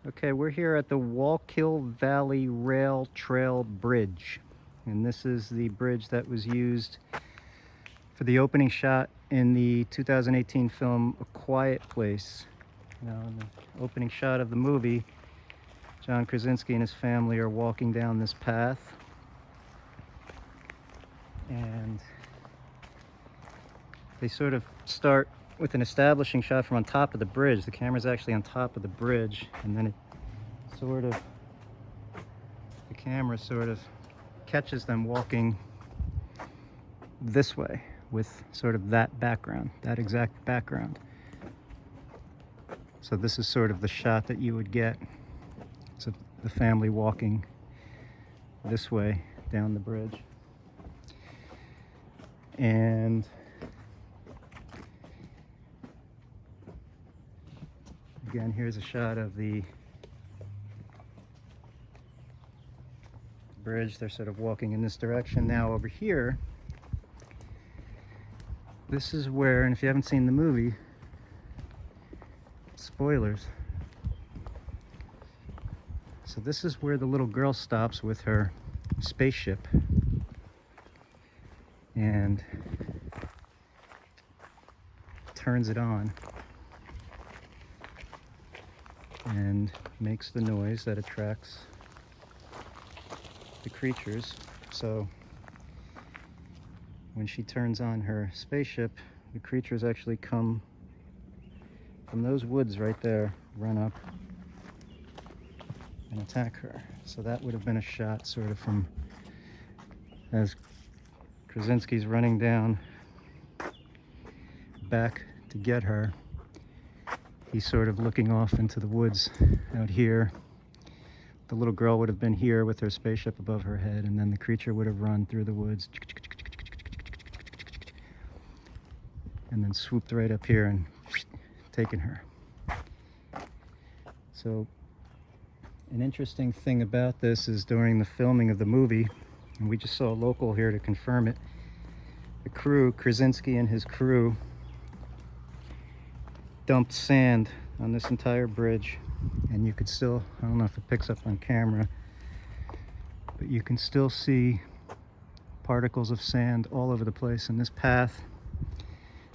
Okay, we're here at the Wallkill Valley Rail Trail Bridge. And this is the bridge that was used for the opening shot in the 2018 film A Quiet Place. Now, in the opening shot of the movie, John Krasinski and his family are walking down this path. And they sort of start with an establishing shot from on top of the bridge. The camera's actually on top of the bridge, and then the camera sort of catches them walking this way with sort of that background, that exact background. So this is sort of the shot that you would get. So the family walking this way down the bridge. And again, here's a shot of the bridge. They're sort of walking in this direction. Now over here, this is where, and if you haven't seen the movie, spoilers. So this is where the little girl stops with her spaceship and turns it on and makes the noise that attracts the creatures. So when she turns on her spaceship, the creatures actually come from those woods right there, run up and attack her. So that would have been a shot sort of from as Krasinski's running down back to get her. He's sort of looking off into the woods out here. The little girl would have been here with her spaceship above her head, and then the creature would have run through the woods and then swooped right up here and taken her. So an interesting thing about this is during the filming of the movie, and we just saw a local here to confirm it, the crew, Krasinski and his crew, dumped sand on this entire bridge, and you could still, I don't know if it picks up on camera, but you can still see particles of sand all over the place in this path.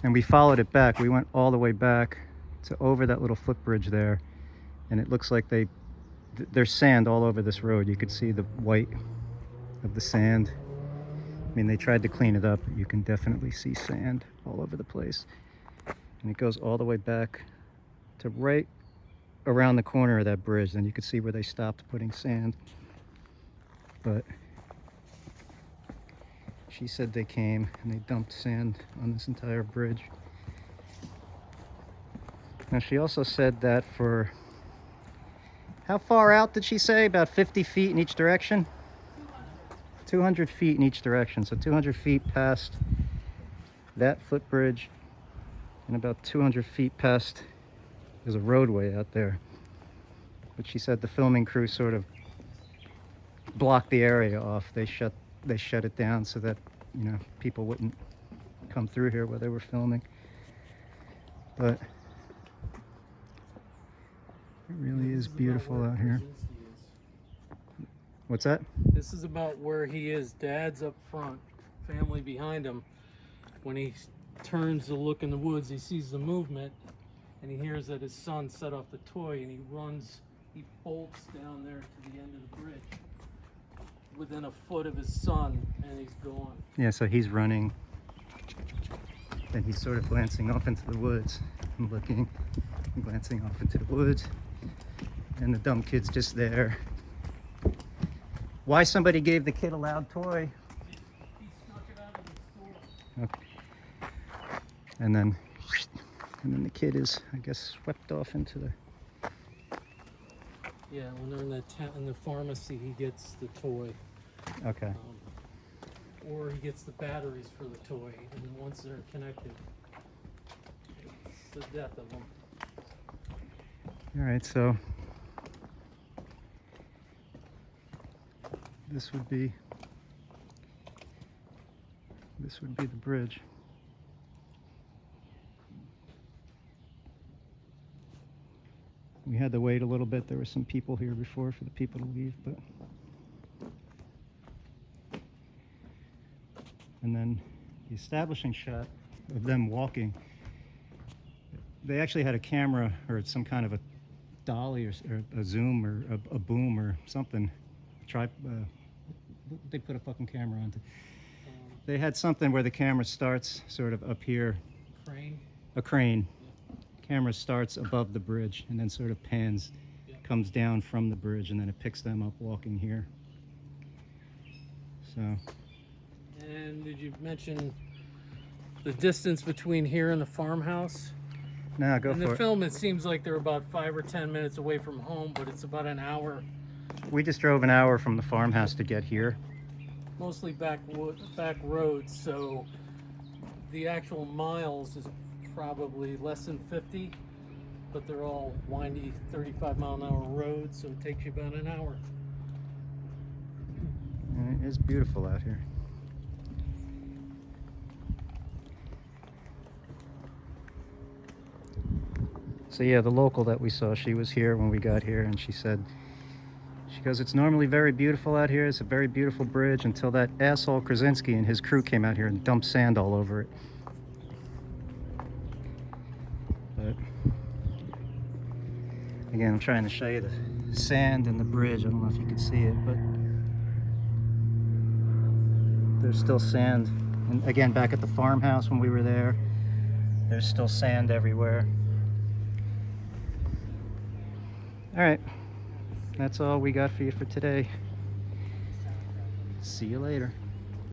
And we followed it back. We went all the way back to over that little footbridge there, and it looks like there's sand all over this road. You could see the white of the sand. I mean, they tried to clean it up, but you can definitely see sand all over the place. And it goes all the way back to right around the corner of that bridge. Then you could see where they stopped putting sand. But she said they came and they dumped sand on this entire bridge. Now she also said that for, how far out did she say? About 50 feet in each direction? 200 feet in each direction. So 200 feet past that footbridge, and about 200 feet past, there's a roadway out there. But she said the filming crew sort of blocked the area off. They shut it down so that, you know, people wouldn't come through here while they were filming. But it really is beautiful out here. What's that? This is about where he is. Dad's up front, family behind him. When he turns to look in the woods, he sees the movement, and he hears that his son set off the toy, and he runs, he bolts down there to the end of the bridge, within a foot of his son, and he's gone. Yeah, so he's running, and he's sort of glancing off into the woods and looking and glancing off into the woods, and the dumb kid's just there. Why somebody gave the kid a loud toy? He snuck it out of the store. Okay. And then the kid is, I guess, swept off into the... Yeah, when they're in the pharmacy, he gets the toy. Okay. Or he gets the batteries for the toy, and once they're connected, it's the death of them. All right, so this would be the bridge. We had to wait a little bit. There were some people here before for the people to leave, but. And then the establishing shot of them walking, they actually had a camera or some kind of a dolly or a zoom or a boom or something. They put a fucking camera onto. They had something where the camera starts sort of up here. Crane. A crane. Camera starts above the bridge and then sort of pans, comes down from the bridge, and then it picks them up walking here. So. And did you mention the distance between here and the farmhouse? No, go in for it. the film, it seems like they're about 5 or 10 minutes away from home, but it's about an hour. We just drove an hour from the farmhouse to get here. Mostly back roads, so the actual miles is probably less than 50, but they're all windy 35-mile-an-hour roads, so it takes you about an hour. And it is beautiful out here. So yeah, the local that we saw, she was here when we got here, and she goes, it's normally very beautiful out here. It's a very beautiful bridge until that asshole Krasinski and his crew came out here and dumped sand all over it. But again, I'm trying to show you the sand and the bridge. I don't know if you can see it, but there's still sand. And again, back at the farmhouse when we were there, there's still sand everywhere. All right, that's all we got for you for today. See you later.